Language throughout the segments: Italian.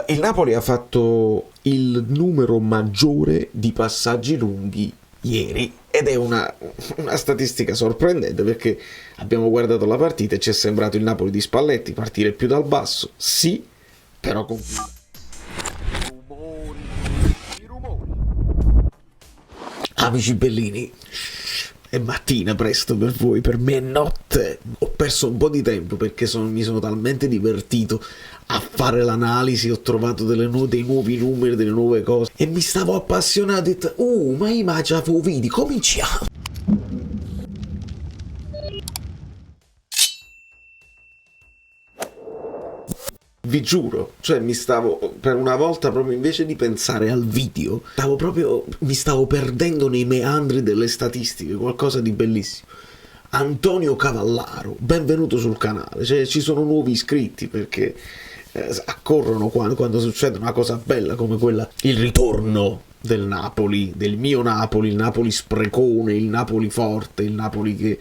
Il Napoli ha fatto il numero maggiore di passaggi lunghi ieri ed è una statistica sorprendente, perché abbiamo guardato la partita e ci è sembrato il Napoli di Spalletti partire più dal basso, sì, però con amici bellini, è mattina presto per voi, per me è notte. Ho perso un po' di tempo perché mi sono talmente divertito a fare l'analisi, ho trovato dei nuovi numeri, delle nuove cose e mi stavo appassionando, ho detto, ma io già avevo vidi, cominciamo. Vi giuro, cioè mi stavo, per una volta, proprio invece di pensare al video, mi stavo perdendo nei meandri delle statistiche, qualcosa di bellissimo. Antonio Cavallaro, benvenuto sul canale, cioè, ci sono nuovi iscritti perché accorrono quando succede una cosa bella come quella, il ritorno del Napoli, del mio Napoli, il Napoli sprecone, il Napoli forte, il Napoli che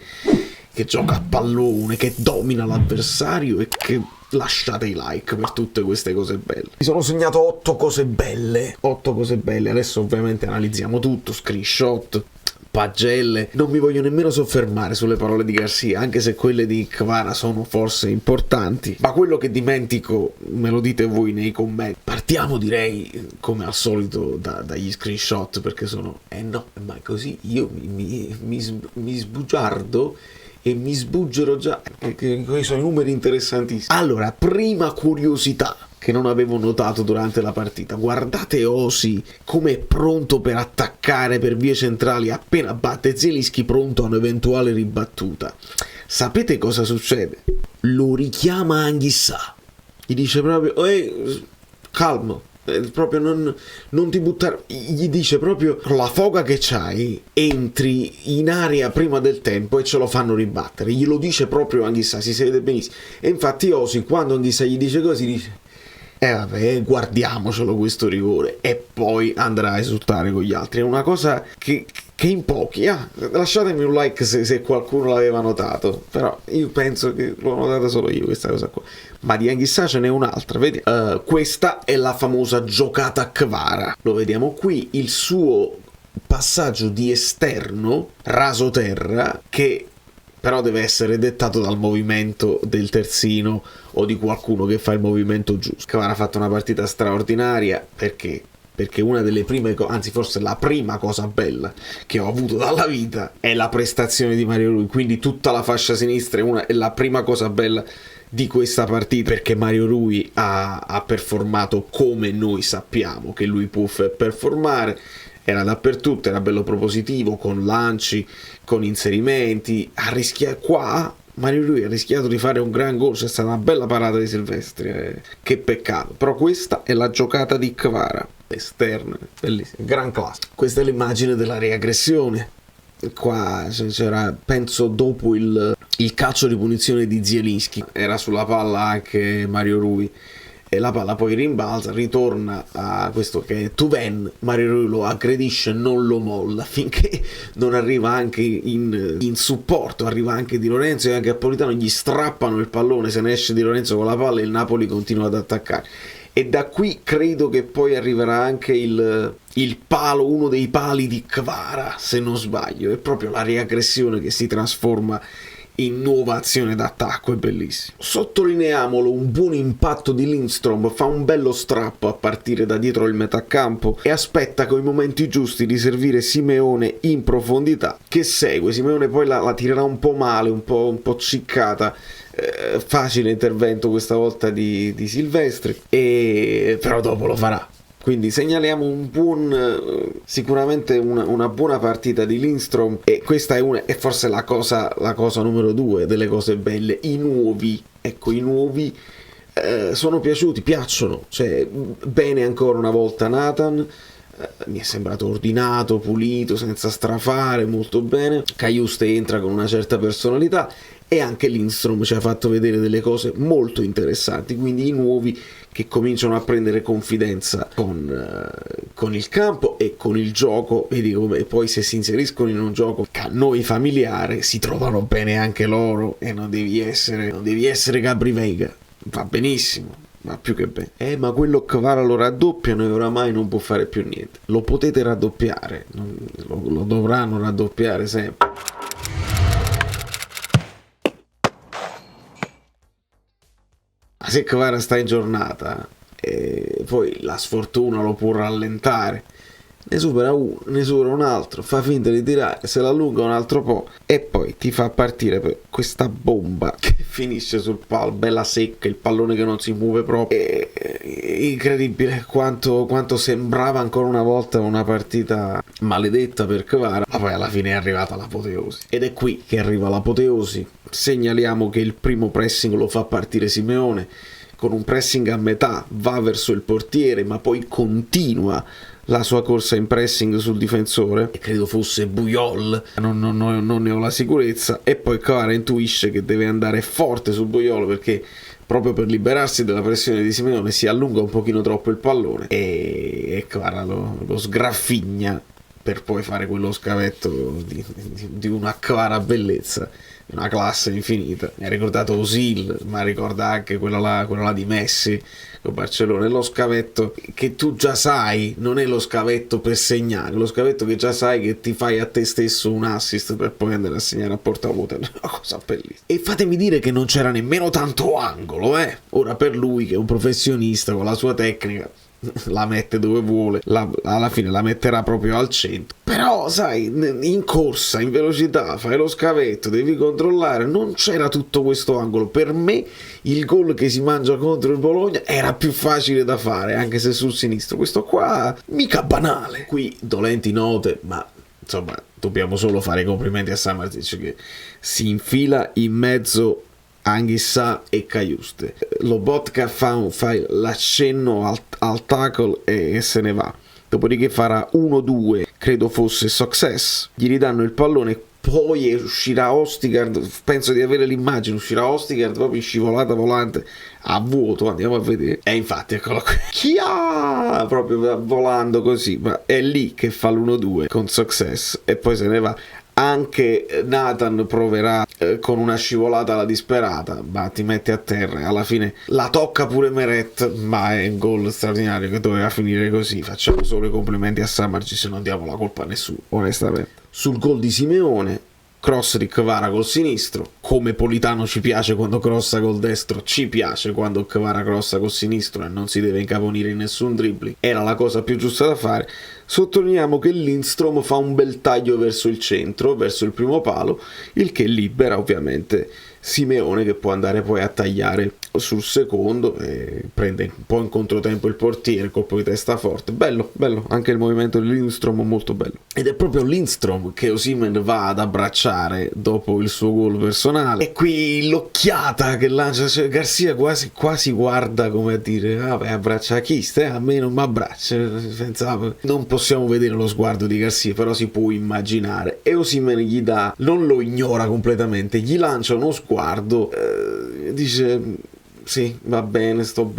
gioca a pallone, che domina l'avversario e che... Lasciate i like per tutte queste cose belle. Mi sono segnato 8 cose belle. Adesso ovviamente analizziamo tutto, screenshot, pagelle. Non mi voglio nemmeno soffermare sulle parole di Garcia, anche se quelle di Kvara sono forse importanti. Ma quello che dimentico me lo dite voi nei commenti. Partiamo, direi, come al solito, dagli screenshot, perché sono... no, ma così io mi sbugiardo e mi sbuggero già, che sono i numeri interessantissimi. Allora, prima curiosità che non avevo notato durante la partita: guardate Osi come è pronto per attaccare per vie centrali appena batte Zielinski, pronto a un'eventuale ribattuta. Sapete cosa succede? Lo richiama Anghissà, gli dice proprio calmo, proprio non ti buttare, gli dice proprio la foga che c'hai, entri in area prima del tempo e ce lo fanno ribattere, glielo dice proprio Anghissà, si vede benissimo. E infatti Osi, quando Anghissà gli dice così, dice vabbè, guardiamocelo questo rigore, e poi andrà a esultare con gli altri. È una cosa che in pochi, lasciatemi un like se qualcuno l'aveva notato, però io penso che l'ho notata solo io questa cosa qua. Ma di Anghissà ce n'è un'altra, vedi? Questa è la famosa giocata Kvara, lo vediamo qui, il suo passaggio di esterno raso terra, che però deve essere dettato dal movimento del terzino o di qualcuno che fa il movimento giusto. Kvara ha fatto una partita straordinaria, perché una delle prime, anzi forse la prima cosa bella che ho avuto dalla vita è la prestazione di Mario Rui, quindi tutta la fascia sinistra è la prima cosa bella di questa partita, perché Mario Rui ha performato come noi sappiamo che lui può performare. Era dappertutto, era bello propositivo, con lanci, con inserimenti, qua Mario Rui ha rischiato di fare un gran gol, c'è stata una bella parata di Silvestri, che peccato. Però questa è la giocata di Kvara, esterna, bellissima, gran classe. Questa è l'immagine della reaggressione. Qua c'era, penso, dopo il calcio di punizione di Zielinski, era sulla palla anche Mario Rui e la palla poi rimbalza, ritorna a questo che è Tuven, Mario Rui lo aggredisce, non lo molla finché non arriva anche in supporto, arriva anche Di Lorenzo e anche Napolitano, gli strappano il pallone, se ne esce Di Lorenzo con la palla e il Napoli continua ad attaccare. E da qui credo che poi arriverà anche il palo, uno dei pali di Kvara, se non sbaglio, è proprio la riaggressione che si trasforma in nuova azione d'attacco, è bellissimo. Sottolineiamolo, un buon impatto di Lindstrom, fa un bello strappo a partire da dietro il metacampo e aspetta coi momenti giusti di servire Simeone in profondità, che segue. Simeone poi la tirerà un po' male, un po' ciccata, facile intervento questa volta di Silvestri, però dopo lo farà. Quindi segnaliamo sicuramente una buona partita di Lindstrom, e questa è forse la cosa numero 2 delle cose belle. I nuovi sono piacciono, cioè bene ancora una volta Nathan, mi è sembrato ordinato, pulito, senza strafare, molto bene. Cajuste entra con una certa personalità e anche Lindstrom ci ha fatto vedere delle cose molto interessanti, quindi i nuovi che cominciano a prendere confidenza con il campo e con il gioco, vedi come poi se si inseriscono in un gioco che a noi familiare si trovano bene anche loro, e non devi essere Gabri Veiga, va benissimo, ma più che bene. Ma quello Kvara lo raddoppiano e oramai non può fare più niente. Lo potete raddoppiare, lo dovranno raddoppiare sempre. Ma se Kvara sta in giornata, poi la sfortuna lo può rallentare. Ne supera uno, ne supera un altro, fa finta di tirare, se l'allunga un altro po' e poi ti fa partire per questa bomba che finisce sul palo, bella secca, il pallone che non si muove proprio. Incredibile quanto sembrava ancora una volta una partita maledetta per Kvara, ma poi alla fine è arrivata l'apoteosi. Ed è qui che arriva l'apoteosi. Segnaliamo che il primo pressing lo fa partire Simeone, con un pressing a metà, va verso il portiere, ma poi continua la sua corsa in pressing sul difensore, e credo fosse Puyol, non ne ho la sicurezza, e poi Kvara intuisce che deve andare forte su Puyol perché proprio per liberarsi della pressione di Simeone si allunga un pochino troppo il pallone e Kvara lo sgraffigna per poi fare quello scavetto di una Kvara bellezza, una classe infinita. Mi ha ricordato Osil, ma ricorda anche quella là di Messi con Barcellona. È lo scavetto che tu già sai, non è lo scavetto per segnare, lo scavetto che già sai che ti fai a te stesso un assist per poi andare a segnare a porta vuota. È una cosa bellissima. E fatemi dire che non c'era nemmeno tanto angolo, ora per lui che è un professionista con la sua tecnica la mette dove vuole, alla fine la metterà proprio al centro. Però sai, in corsa, in velocità, fai lo scavetto, devi controllare, non c'era tutto questo angolo. Per me il gol che si mangia contro il Bologna era più facile da fare, anche se sul sinistro. Questo qua mica banale. Qui dolenti note, ma insomma dobbiamo solo fare i complimenti a Samardžić che si infila in mezzo Anghissà e Cajuste. Lobotka fa l'accenno al tackle e se ne va. Dopodiché farà 1-2, credo fosse Success, gli ridanno il pallone, poi uscirà Ostigard, penso di avere l'immagine, uscirà Ostigard proprio in scivolata volante a vuoto, andiamo a vedere. E infatti eccolo qui, Chia! Proprio volando così, ma è lì che fa l'1-2 con Success e poi se ne va. Anche Nathan proverà con una scivolata alla disperata, ma ti mette a terra e alla fine la tocca pure Meret, ma è un gol straordinario che doveva finire così. Facciamo solo i complimenti a Samardžić, non diamo la colpa a nessuno, onestamente. Sul gol di Simeone, cross di Kvara col sinistro, come Politano ci piace quando crossa col destro, ci piace quando Kvara crossa col sinistro e non si deve incaponire in nessun dribbling, era la cosa più giusta da fare. Sottolineiamo che Lindstrom fa un bel taglio verso il centro, verso il primo palo, il che libera ovviamente Simeone, che può andare poi a tagliare sul secondo e prende un po' in controtempo il portiere, colpo di testa forte. Bello, anche il movimento di Lindstrom molto bello. Ed è proprio Lindstrom che Osimhen va ad abbracciare dopo il suo gol personale. E qui l'occhiata che lancia, cioè Garcia quasi guarda come a dire vabbè, abbraccia chi? A me non mi abbraccia, pensavo. Non possiamo vedere lo sguardo di Garcia, però si può immaginare. E Osimhen gli dà, non lo ignora completamente, gli lancia uno sguardo, dice sì, va bene, sto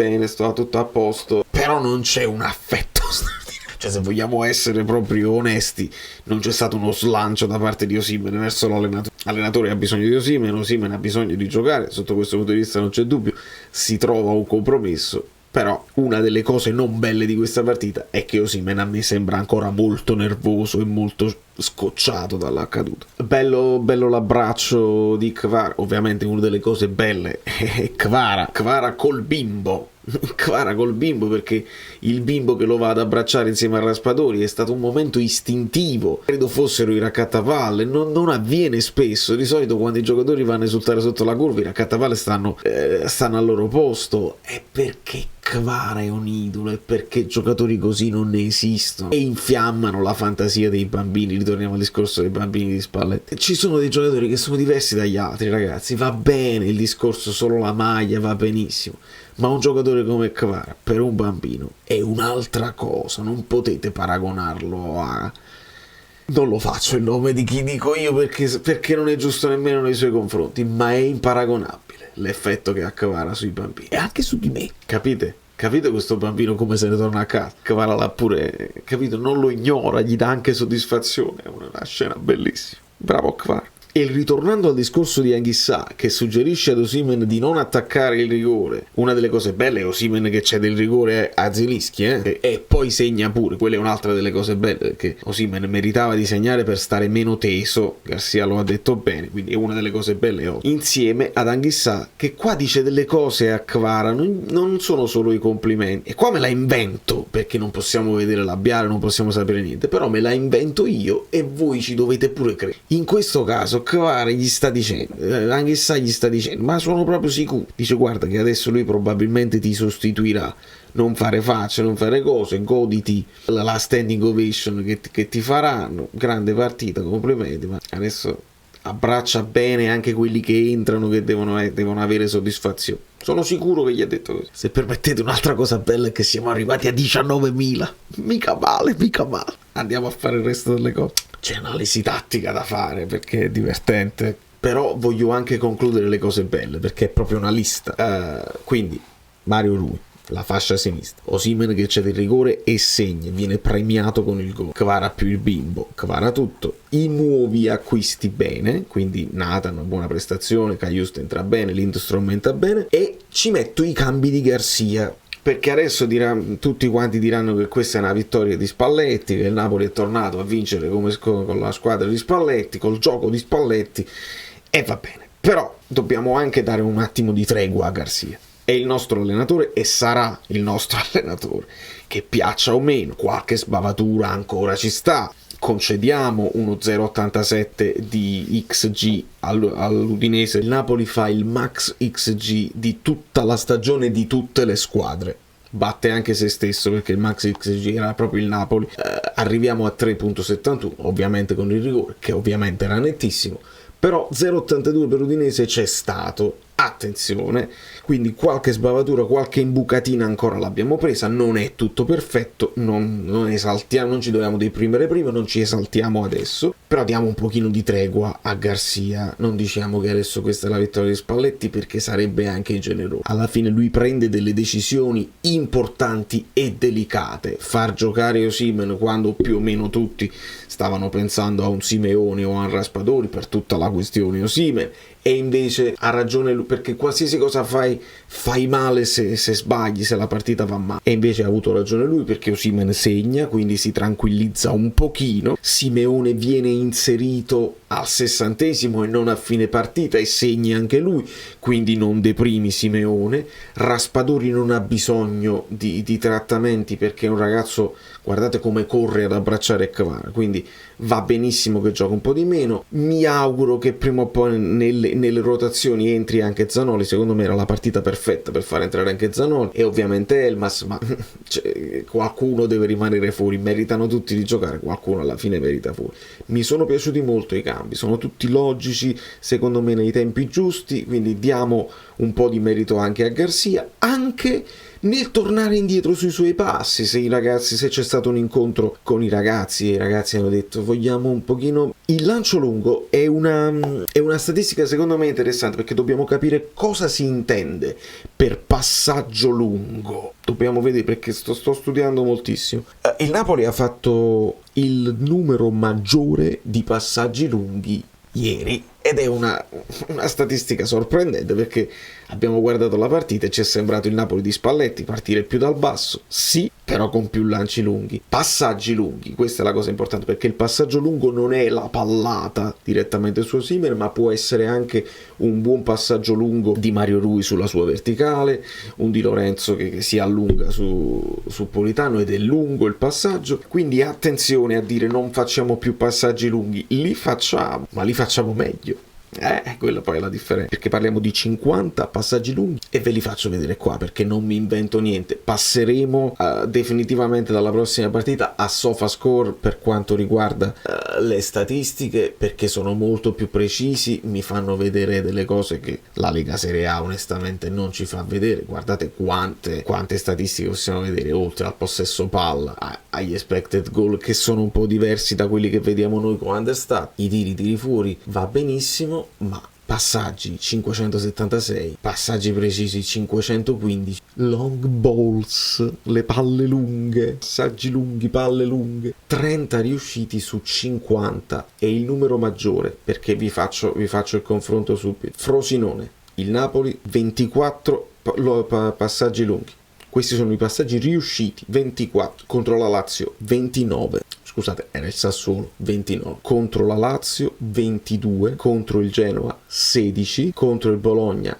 tutto a posto, però non c'è un affetto straordinario. Cioè, se vogliamo essere proprio onesti, non c'è stato uno slancio da parte di Osimhen verso l'allenatore. L'allenatore ha bisogno di Osimhen ha bisogno di giocare, sotto questo punto di vista non c'è dubbio, si trova un compromesso. Però una delle cose non belle di questa partita è che Osimhen a me sembra ancora molto nervoso e molto scocciato dall'accaduto. Bello l'abbraccio di Kvara, ovviamente una delle cose belle è Kvara col bimbo. Kvara col bimbo, perché il bimbo che lo va ad abbracciare insieme a Raspadori è stato un momento istintivo, credo fossero i raccattapalle, non avviene spesso. Di solito quando i giocatori vanno a esultare sotto la curva i raccattapalle stanno al loro posto. È perché Kvara è un idolo, è perché giocatori così non ne esistono e infiammano la fantasia dei bambini. Ritorniamo al discorso dei bambini di Spalletti. Ci sono dei giocatori che sono diversi dagli altri, ragazzi, va bene il discorso solo la maglia, va benissimo, ma un giocatore come Kvara per un bambino è un'altra cosa, non potete paragonarlo a... Non lo faccio il nome di chi dico io perché non è giusto nemmeno nei suoi confronti, ma è imparagonabile l'effetto che ha Kvara sui bambini e anche su di me, capite? Capite questo bambino come se ne torna a casa? Kvara l'ha pure, capito? Non lo ignora, gli dà anche soddisfazione, è una scena bellissima. Bravo Kvara. E ritornando al discorso di Anghissà, che suggerisce ad Osimhen di non attaccare il rigore, una delle cose belle è Osimhen che c'è del rigore a Zielinski, e poi segna pure, quella è un'altra delle cose belle, perché Osimhen meritava di segnare per stare meno teso, Garcia lo ha detto bene, quindi è una delle cose belle oggi. Insieme ad Anghissà, che qua dice delle cose a Kvara, non sono solo i complimenti, e qua me la invento, perché non possiamo vedere labiale, non possiamo sapere niente, però me la invento io e voi ci dovete pure credere. In questo caso Kvara gli sta dicendo, Anghissà gli sta dicendo, ma sono proprio sicuro, dice guarda che adesso lui probabilmente ti sostituirà, non fare facce, non fare cose, goditi la standing ovation che ti faranno, grande partita, complimenti, ma adesso abbraccia bene anche quelli che entrano, che devono avere soddisfazione. Sono sicuro che gli ha detto così. Se permettete, un'altra cosa bella è che siamo arrivati a 19.000, mica male. Andiamo a fare il resto delle cose. C'è analisi tattica da fare perché è divertente, però voglio anche concludere le cose belle perché è proprio una lista. Quindi Mario Rui, la fascia sinistra, Osimhen che c'è del rigore e segna, viene premiato con il gol, Kvara più il bimbo, Kvara tutto, i nuovi acquisti bene, quindi Nathan buona prestazione, Cajuste entra bene, Lindstrom entra bene, e ci metto i cambi di Garcia, perché adesso tutti quanti diranno che questa è una vittoria di Spalletti, che il Napoli è tornato a vincere con la squadra di Spalletti, col gioco di Spalletti, e va bene, però dobbiamo anche dare un attimo di tregua a Garcia. È il nostro allenatore e sarà il nostro allenatore, che piaccia o meno, qualche sbavatura ancora ci sta, concediamo uno 0,87 di XG all'Udinese, il Napoli fa il max XG di tutta la stagione di tutte le squadre, batte anche se stesso perché il max XG era proprio il Napoli, arriviamo a 3,71 ovviamente con il rigore che ovviamente era nettissimo, però 0,82 per Udinese c'è stato, attenzione, quindi qualche sbavatura, qualche imbucatina ancora l'abbiamo presa, non è tutto perfetto, non esaltiamo, non ci dobbiamo deprimere prima, non ci esaltiamo adesso, però diamo un pochino di tregua a Garcia, non diciamo che adesso questa è la vittoria di Spalletti perché sarebbe anche generoso, alla fine lui prende delle decisioni importanti e delicate, far giocare Osimhen quando più o meno tutti stavano pensando a un Simeone o a un Raspadori per tutta la questione Osimhen, e invece ha ragione lui, perché qualsiasi cosa fai male se sbagli, se la partita va male, e invece ha avuto ragione lui perché Osimhen segna, quindi si tranquillizza un pochino, Simeone viene inserito al 60° e non a fine partita e segna anche lui, quindi non deprimi Simeone, Raspadori non ha bisogno di trattamenti perché è un ragazzo, guardate come corre ad abbracciare Kvara, quindi va benissimo che gioca un po' di meno, mi auguro che prima o poi nelle rotazioni entri anche Zanoli, secondo me era la partita perfetta per far entrare anche Zanoli e ovviamente Elmas, ma qualcuno deve rimanere fuori, meritano tutti di giocare, qualcuno alla fine merita fuori. Mi sono piaciuti molto i cambi, sono tutti logici, secondo me nei tempi giusti, quindi diamo un po' di merito anche a Garcia, anche nel tornare indietro sui suoi passi, se c'è stato un incontro con i ragazzi e i ragazzi hanno detto vogliamo un pochino il lancio lungo, è una statistica secondo me interessante perché dobbiamo capire cosa si intende per passaggio lungo, dobbiamo vedere perché sto studiando moltissimo. Il Napoli ha fatto il numero maggiore di passaggi lunghi ieri ed è una statistica sorprendente perché abbiamo guardato la partita e ci è sembrato il Napoli di Spalletti partire più dal basso, sì, però con più lanci lunghi, passaggi lunghi, questa è la cosa importante perché il passaggio lungo non è la pallata direttamente su Osimhen, ma può essere anche un buon passaggio lungo di Mario Rui sulla sua verticale, un Di Lorenzo che si allunga su Politano ed è lungo il passaggio, quindi attenzione a dire non facciamo più passaggi lunghi, li facciamo, ma li facciamo meglio. Quella poi è la differenza, perché parliamo di 50 passaggi lunghi e ve li faccio vedere qua perché non mi invento niente. Passeremo definitivamente dalla prossima partita a SofaScore per quanto riguarda le statistiche, perché sono molto più precisi, mi fanno vedere delle cose che la Lega Serie A onestamente non ci fa vedere. Guardate quante statistiche possiamo vedere, oltre al possesso palla, agli expected goal che sono un po' diversi da quelli che vediamo noi con Understat, i tiri fuori va benissimo, ma passaggi 576, passaggi precisi 515, long balls, le palle lunghe, passaggi lunghi, palle lunghe, 30 riusciti su 50 è il numero maggiore, perché vi faccio il confronto subito. Frosinone, il Napoli 24 passaggi lunghi. Questi sono i passaggi riusciti, 24, contro la Lazio 29, scusate, era il Sassuolo 29, contro la Lazio 22, contro il Genoa 16, contro il Bologna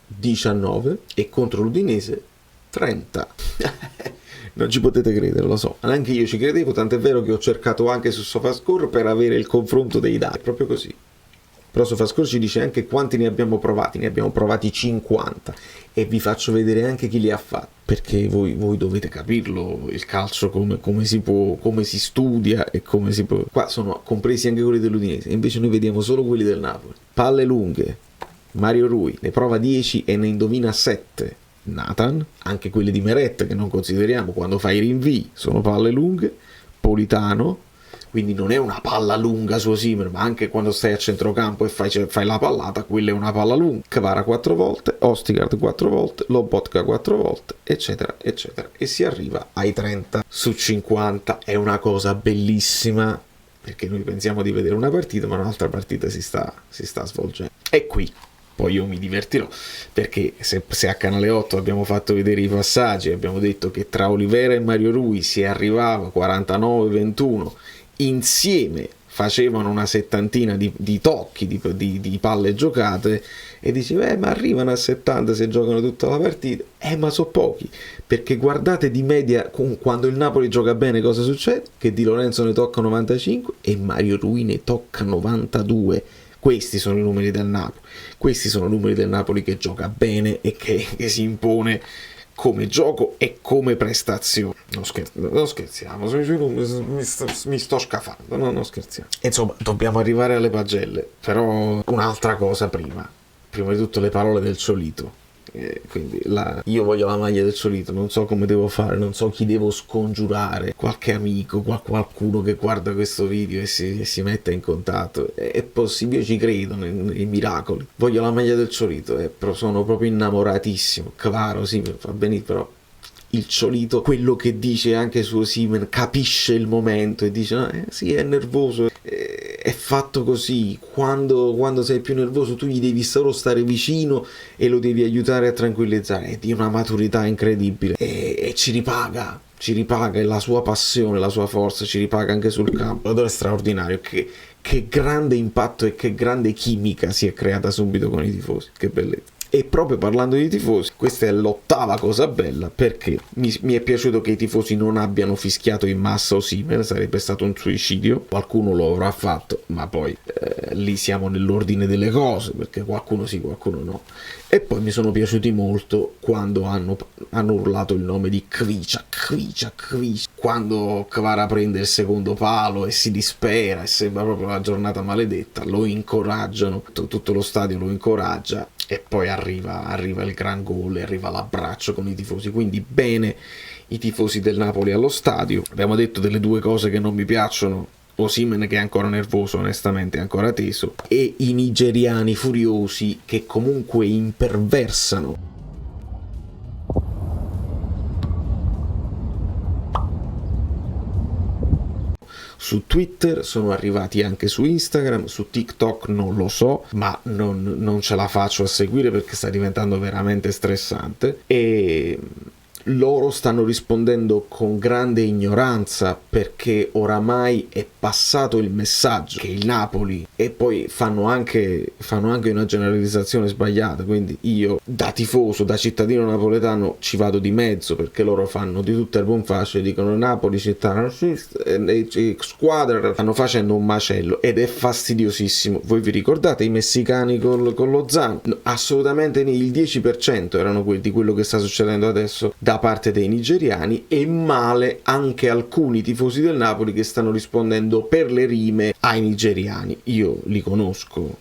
19 e contro l'Udinese 30. Non ci potete credere, lo so, neanche io ci credevo, tant'è vero che ho cercato anche su SofaScore per avere il confronto dei dati, proprio così. Però SofaScore ci dice anche quanti ne abbiamo provati 50 e vi faccio vedere anche chi li ha fatti, perché voi dovete capirlo, il calcio come si studia e come si può. Qua sono compresi anche quelli dell'Udinese, invece noi vediamo solo quelli del Napoli. Palle lunghe, Mario Rui ne prova 10 e ne indovina 7. Nathan, anche quelli di Meret che non consideriamo quando fa i rinvii, sono palle lunghe. Politano, quindi non è una palla lunga su Osimhen, ma anche quando stai a centrocampo e fai la pallata, quella è una palla lunga. Kvara 4 volte, Ostigard 4 volte, Lobotka 4 volte, eccetera, eccetera. E si arriva ai 30 su 50. È una cosa bellissima, perché noi pensiamo di vedere una partita, ma un'altra partita si sta svolgendo. E qui poi io mi divertirò, perché se a Canale 8 abbiamo fatto vedere i passaggi, abbiamo detto che tra Olivera e Mario Rui si arrivava 49-21, insieme facevano una settantina di tocchi, di palle giocate, e dici, ma arrivano a 70 se giocano tutta la partita, ma so pochi, perché guardate di media quando il Napoli gioca bene cosa succede? Che Di Lorenzo ne tocca 95 e Mario Rui ne tocca 92. Questi sono i numeri del Napoli, questi sono i numeri del Napoli che gioca bene e che si impone come gioco e come prestazione. Non scherziamo, mi sto scafando, non scherziamo. Insomma, dobbiamo arrivare alle pagelle, però un'altra cosa prima di tutto le parole del Ciolito. Quindi io voglio la maglia del Ciolito, non so come devo fare, non so chi devo scongiurare, qualche amico, qualcuno che guarda questo video e si metta in contatto. È possibile, io ci credo nei miracoli. Voglio la maglia del Ciolito, sono proprio innamoratissimo. Kvara, sì, fa benissimo, però il Ciolito, quello che dice anche su Osimhen, capisce il momento e dice sì, è nervoso, è fatto così, quando sei più nervoso tu gli devi solo stare vicino e lo devi aiutare a tranquillizzare. È di una maturità incredibile e ci ripaga, e la sua passione, la sua forza ci ripaga anche sul campo. Allora è straordinario, che grande impatto e che grande chimica si è creata subito con i tifosi, che bellezza. E proprio parlando di tifosi, questa è l'ottava cosa bella, perché mi è piaciuto che i tifosi non abbiano fischiato in massa Osimhen, sarebbe stato un suicidio, qualcuno lo avrà fatto, ma poi lì siamo nell'ordine delle cose, perché qualcuno sì, qualcuno no. E poi mi sono piaciuti molto quando hanno urlato il nome di Kvicia, quando Kvara prende il secondo palo e si dispera e sembra proprio la giornata maledetta, lo incoraggiano, tutto lo stadio lo incoraggia. E poi arriva il gran gol e arriva l'abbraccio con i tifosi. Quindi bene i tifosi del Napoli allo stadio. Abbiamo detto delle due cose che non mi piacciono: Osimhen che è ancora nervoso, onestamente è ancora teso, e i nigeriani furiosi che comunque imperversano. Su Twitter, sono arrivati anche su Instagram, su TikTok non lo so, ma non ce la faccio a seguire perché sta diventando veramente stressante, e loro stanno rispondendo con grande ignoranza, perché oramai è passato il messaggio che il Napoli, e poi fanno anche una generalizzazione sbagliata, quindi io da tifoso, da cittadino napoletano ci vado di mezzo, perché loro fanno di tutte le buon facile, dicono Napoli città razzista, e squadra, stanno facendo un macello ed è fastidiosissimo. Voi vi ricordate i messicani con lo Zan? No, assolutamente il 10% erano quelli di quello che sta succedendo adesso da parte dei nigeriani, e male anche alcuni tifosi del Napoli che stanno rispondendo per le rime ai nigeriani. Io li conosco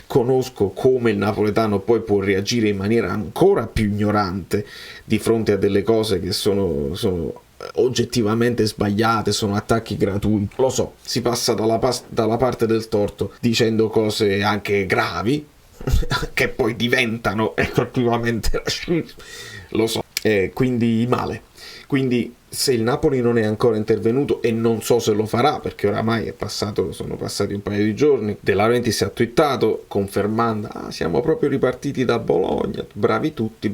conosco come il napoletano poi può reagire in maniera ancora più ignorante di fronte a delle cose che sono oggettivamente sbagliate, sono attacchi gratuiti, lo so, si passa dalla parte del torto dicendo cose anche gravi che poi diventano effettivamente razzismo, lo so, quindi male. Quindi se il Napoli non è ancora intervenuto, e non so se lo farà perché oramai sono passati un paio di giorni, De Laurentiis ha twittato confermando siamo proprio ripartiti da Bologna, bravi tutti,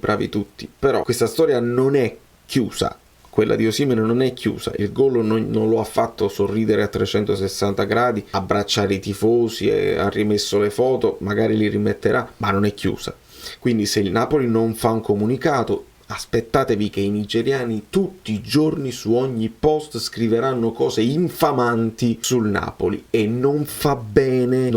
però questa storia non è chiusa, quella di Osimhen non è chiusa, il gol non lo ha fatto sorridere a 360 gradi, abbracciare i tifosi, ha rimesso le foto, magari li rimetterà, ma non è chiusa. Quindi se il Napoli non fa un comunicato, aspettatevi che i nigeriani tutti i giorni su ogni post scriveranno cose infamanti sul Napoli, e non fa bene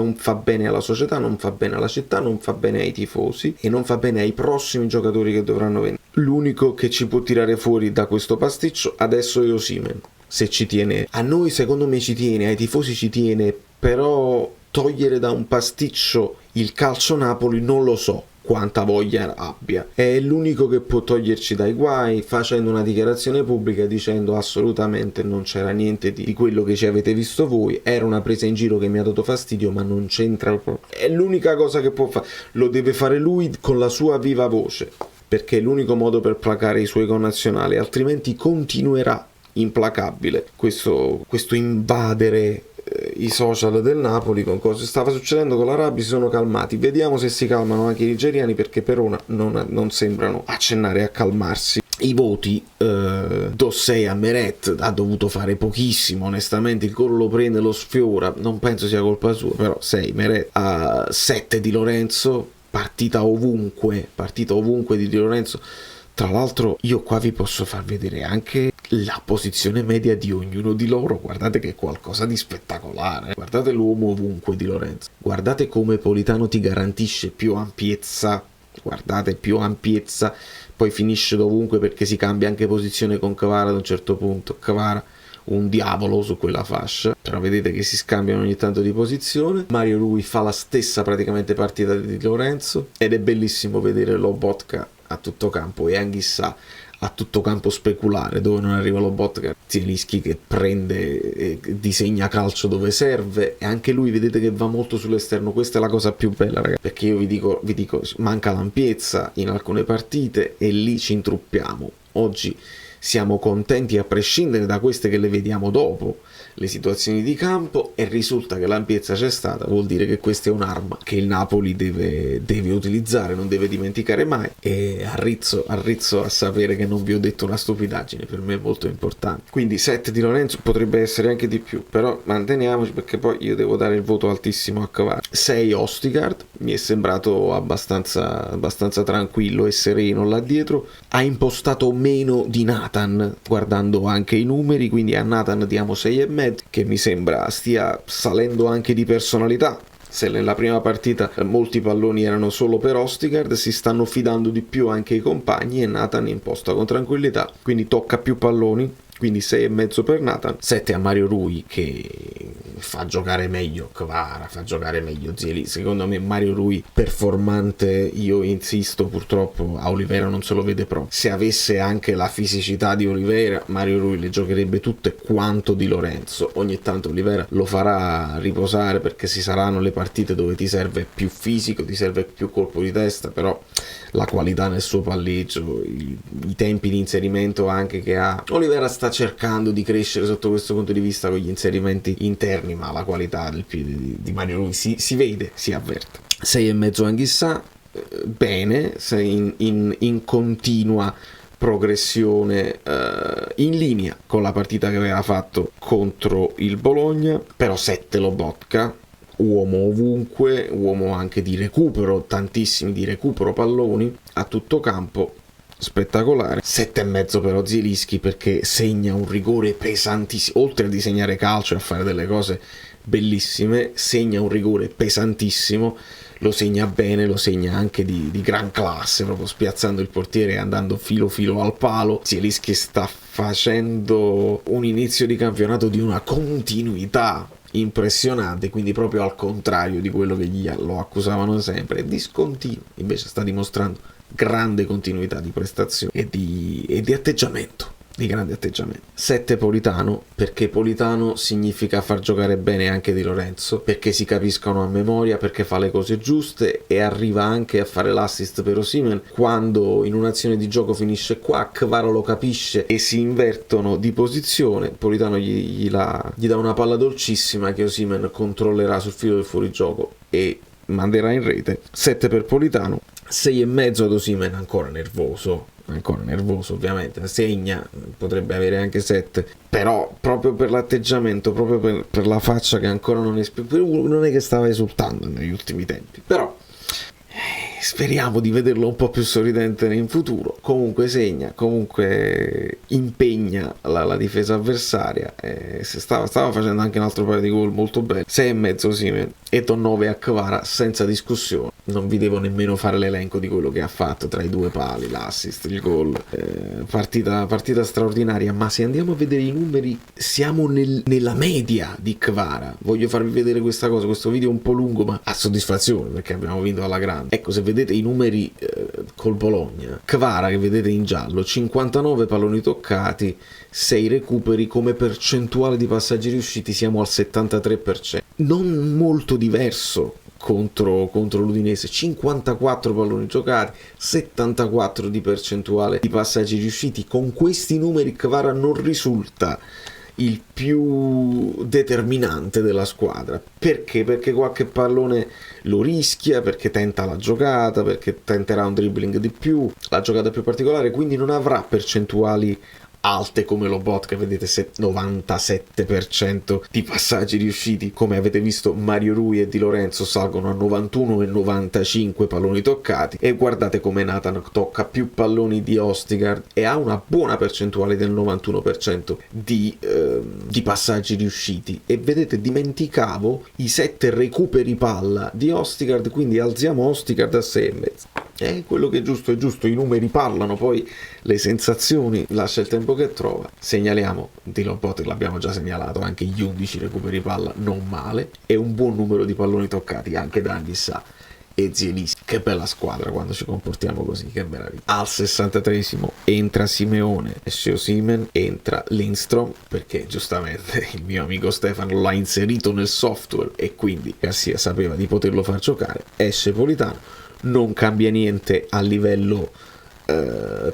alla società, non fa bene alla città, non fa bene ai tifosi e non fa bene ai prossimi giocatori che dovranno venire. L'unico che ci può tirare fuori da questo pasticcio adesso è Osimhen, se ci tiene. A noi secondo me ci tiene, ai tifosi ci tiene, però togliere da un pasticcio il calcio Napoli non lo so quanta voglia abbia. È l'unico che può toglierci dai guai facendo una dichiarazione pubblica dicendo assolutamente non c'era niente di quello che ci avete visto voi, era una presa in giro che mi ha dato fastidio, ma non c'entra. È l'unica cosa che può fare, lo deve fare lui con la sua viva voce, perché è l'unico modo per placare i suoi connazionali, altrimenti continuerà implacabile questo invadere i social del Napoli con cosa stava succedendo con l'Arabia. Si sono calmati, vediamo se si calmano anche i nigeriani, perché per ora non sembrano accennare a calmarsi. I voti, do 6 a Meret, ha dovuto fare pochissimo onestamente, il gol lo prende, lo sfiora, non penso sia colpa sua, però 6 Meret, a 7 Di Lorenzo, partita ovunque di Di Lorenzo. Tra l'altro io qua vi posso far vedere anche la posizione media di ognuno di loro, guardate che è qualcosa di spettacolare, guardate l'uomo ovunque di Lorenzo, guardate come Politano ti garantisce più ampiezza, guardate più ampiezza, poi finisce dovunque perché si cambia anche posizione con Kvara ad un certo punto, Kvara un diavolo su quella fascia, però vedete che si scambiano ogni tanto di posizione. Mario Rui fa la stessa praticamente partita di Lorenzo, ed è bellissimo vedere Lobotka a tutto campo e Anghissà a tutto campo speculare, dove non arriva Lobotka, Zielinski che prende e disegna calcio dove serve, e anche lui vedete che va molto sull'esterno. Questa è la cosa più bella, ragazzi, perché io vi dico manca l'ampiezza in alcune partite e lì ci intruppiamo. Oggi siamo contenti a prescindere da queste che le vediamo dopo le situazioni di campo, e risulta che l'ampiezza c'è stata, vuol dire che questa è un'arma che il Napoli deve utilizzare, non deve dimenticare mai. E arrizzo a sapere che non vi ho detto una stupidaggine, per me è molto importante. Quindi 7 di Lorenzo, potrebbe essere anche di più, però manteniamoci perché poi io devo dare il voto altissimo a Kvara. 6 Ostigard, mi è sembrato abbastanza tranquillo e sereno là dietro, ha impostato meno di Nathan guardando anche i numeri, quindi a Nathan diamo 6,5, che mi sembra stia salendo anche di personalità. Se nella prima partita molti palloni erano solo per Ostigard, si stanno fidando di più anche i compagni, e Nathan imposta con tranquillità, quindi tocca più palloni, quindi 6,5 per Nathan. 7 a Mario Rui, che fa giocare meglio Kvara, fa giocare meglio Zielinski. Secondo me Mario Rui performante, io insisto, purtroppo a Oliveira non se lo vede proprio. Se avesse anche la fisicità di Oliveira, Mario Rui le giocherebbe tutte quanto Di Lorenzo. Ogni tanto Oliveira lo farà riposare perché ci saranno le partite dove ti serve più fisico, ti serve più colpo di testa, però la qualità nel suo palleggio, i tempi di inserimento anche che ha, Oliveira sta cercando di crescere sotto questo punto di vista con gli inserimenti interni, ma la qualità del piede di Mario Rui si vede, si avverte. 6,5 Anghissà, bene, in continua progressione, in linea con la partita che aveva fatto contro il Bologna, però 7 Lobotka, uomo ovunque, uomo anche di recupero, tantissimi di recupero palloni a tutto campo, spettacolare. 7,5 però Zielinski, perché segna un rigore pesantissimo, oltre a disegnare calcio e a fare delle cose bellissime, segna un rigore pesantissimo, lo segna bene, lo segna anche di gran classe, proprio spiazzando il portiere e andando filo al palo. Zielinski sta facendo un inizio di campionato di una continuità impressionante, quindi proprio al contrario di quello che lo accusavano sempre, è discontinuo, invece sta dimostrando grande continuità di prestazione e di atteggiamento. di grande atteggiamento. 7 Politano, perché Politano significa far giocare bene anche Di Lorenzo, perché si capiscono a memoria, perché fa le cose giuste e arriva anche a fare l'assist per Osimhen quando in un'azione di gioco finisce qua, Kvara lo capisce e si invertono di posizione. Politano gli dà una palla dolcissima che Osimhen controllerà sul filo del fuorigioco e manderà in rete. 7 per Politano. 6,5 ad Osimhen, ancora nervoso ovviamente, segna, potrebbe avere anche 7, però proprio per l'atteggiamento, proprio per la faccia che ancora non è che stava esultando negli ultimi tempi, però speriamo di vederlo un po' più sorridente in futuro. Comunque segna, comunque impegna la difesa avversaria, stava facendo anche un altro paio di gol molto belli. 6,5 Osimhen e do 9 a Kvara senza discussione. Non vi devo nemmeno fare l'elenco di quello che ha fatto tra i due pali, l'assist, il gol, partita straordinaria. Ma se andiamo a vedere i numeri siamo nella media di Kvara. Voglio farvi vedere questa cosa, questo video è un po' lungo ma a soddisfazione perché abbiamo vinto alla grande. Ecco, se vedete i numeri col Bologna, Kvara che vedete in giallo, 59 palloni toccati, 6 recuperi, come percentuale di passaggi riusciti siamo al 73%, non molto diverso contro l'Udinese. 54 palloni giocati, 74 di percentuale di passaggi riusciti. Con questi numeri Kvara non risulta il più determinante della squadra. Perché? Perché qualche pallone lo rischia, perché tenta la giocata, perché tenterà un dribbling di più, la giocata più particolare, quindi non avrà percentuali alte come lo bot che vedete 97% di passaggi riusciti. Come avete visto, Mario Rui e Di Lorenzo salgono a 91 e 95 palloni toccati, e guardate come Nathan tocca più palloni di Ostigard e ha una buona percentuale del 91% di passaggi riusciti. E vedete, dimenticavo i 7 recuperi palla di Ostigard, quindi alziamo Ostigard a 6,5. Quello che è giusto, i numeri parlano, poi le sensazioni lascia il tempo che trova. Segnaliamo Dylan Potter, l'abbiamo già segnalato, anche gli 11 recuperi palla non male, e un buon numero di palloni toccati anche da Anghissà e Zielinski. Che bella squadra quando ci comportiamo così, che meraviglia. Al 63esimo entra Simeone, esce Osimhen, entra Lindstrom, perché giustamente il mio amico Stefano l'ha inserito nel software e quindi Garcia sapeva di poterlo far giocare. Esce Politano. Non cambia niente a livello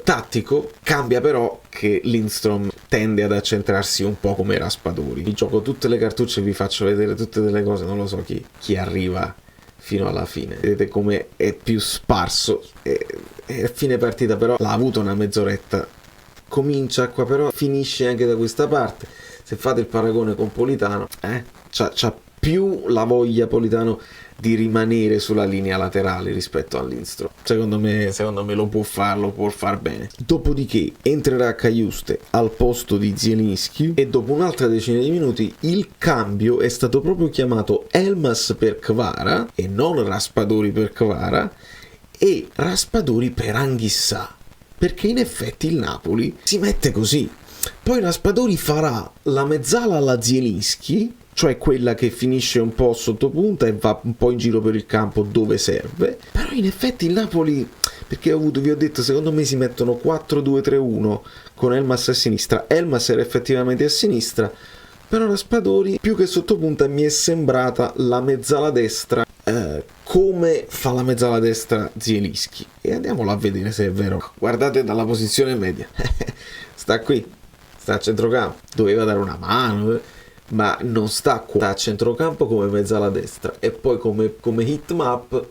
tattico, cambia però che Lindstrom tende ad accentrarsi un po' come Raspadori. Vi gioco tutte le cartucce e vi faccio vedere tutte delle cose, non lo so chi arriva fino alla fine. Vedete come è più sparso, e a fine partita però l'ha avuto una mezz'oretta, comincia qua però finisce anche da questa parte. Se fate il paragone con Politano, c'ha più la voglia Politano di rimanere sulla linea laterale rispetto a Lindstrom. Secondo me lo può far bene. Dopodiché entrerà Cajuste al posto di Zielinski e dopo un'altra decina di minuti il cambio è stato proprio chiamato Elmas per Kvara e non Raspadori per Kvara, e Raspadori per Anghissà, perché in effetti il Napoli si mette così. Poi Raspadori farà la mezzala alla Zielinski, cioè quella che finisce un po' sotto punta e va un po' in giro per il campo dove serve. Però in effetti il Napoli, perché vi ho detto, secondo me si mettono 4-2-3-1 con Elmas a sinistra. Elmas era effettivamente a sinistra, però Raspadori più che sotto punta mi è sembrata la mezzala destra, come fa la mezzala destra Zielinski. E andiamolo a vedere se è vero. Guardate dalla posizione media. Sta qui, sta a centrocampo, doveva dare una mano, ma non sta qua, sta a centrocampo come mezzala destra, e poi come hitmap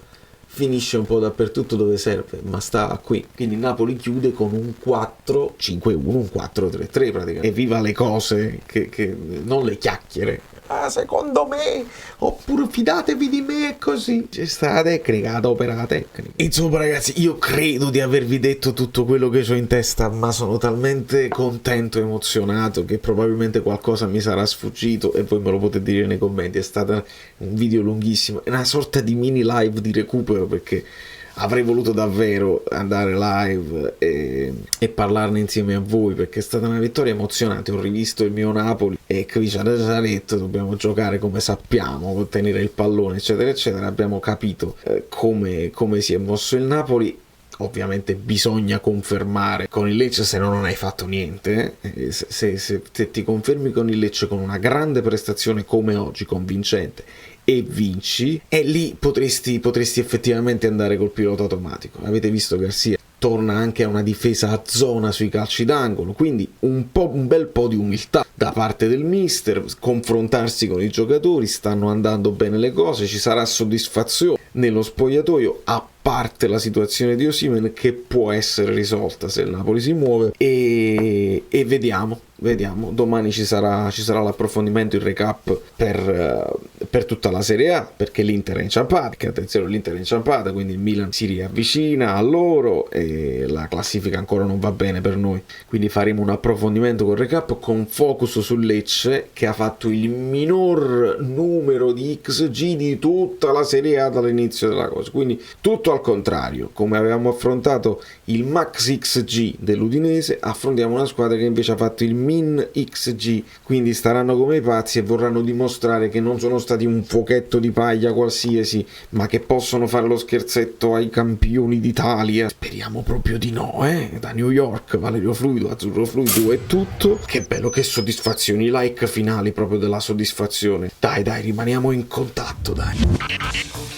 finisce un po' dappertutto dove serve, ma sta qui. Quindi Napoli chiude con un 4-5-1, un 4-3-3 praticamente. Evviva le cose, che non le chiacchiere. Secondo me, oppure fidatevi di me, è così. C'è sta la tecnica, adopera la tecnica. Insomma ragazzi, io credo di avervi detto tutto quello che ho in testa, ma sono talmente contento e emozionato che probabilmente qualcosa mi sarà sfuggito e voi me lo potete dire nei commenti. È stato un video lunghissimo, è una sorta di mini live di recupero, perché avrei voluto davvero andare live e parlarne insieme a voi, perché è stata una vittoria emozionante. Ho rivisto il mio Napoli e qui ci ha già detto dobbiamo giocare come sappiamo, tenere il pallone eccetera eccetera. Abbiamo capito come si è mosso il Napoli. Ovviamente bisogna confermare con il Lecce, se no non hai fatto niente. Se ti confermi con il Lecce con una grande prestazione come oggi, convincente, e vinci, e lì potresti effettivamente andare col pilota automatico. Avete visto Garcia torna anche a una difesa a zona sui calci d'angolo, quindi un bel po' di umiltà da parte del mister, confrontarsi con i giocatori, stanno andando bene le cose, ci sarà soddisfazione nello spogliatoio, a parte la situazione di Osimhen che può essere risolta se il Napoli si muove, e vediamo, domani ci sarà l'approfondimento, il recap per tutta la Serie A, perché l'Inter è inciampata, perché attenzione, l'Inter è inciampata, quindi il Milan si riavvicina a loro e la classifica ancora non va bene per noi, quindi faremo un approfondimento col recap con focus sul Lecce, che ha fatto il minor numero di XG di tutta la Serie A dall'inizio della cosa, quindi tutto al contrario. Come avevamo affrontato il max XG dell'Udinese, affrontiamo una squadra che invece ha fatto il min XG, quindi staranno come i pazzi e vorranno dimostrare che non sono stati un fuochetto di paglia qualsiasi, ma che possono fare lo scherzetto ai campioni d'Italia. Speriamo proprio di no, da New York, Valerio Fluido, Azzurro Fluido e tutto. Che bello, che soddisfazioni, like finali proprio della soddisfazione. Dai, rimaniamo in contatto, dai.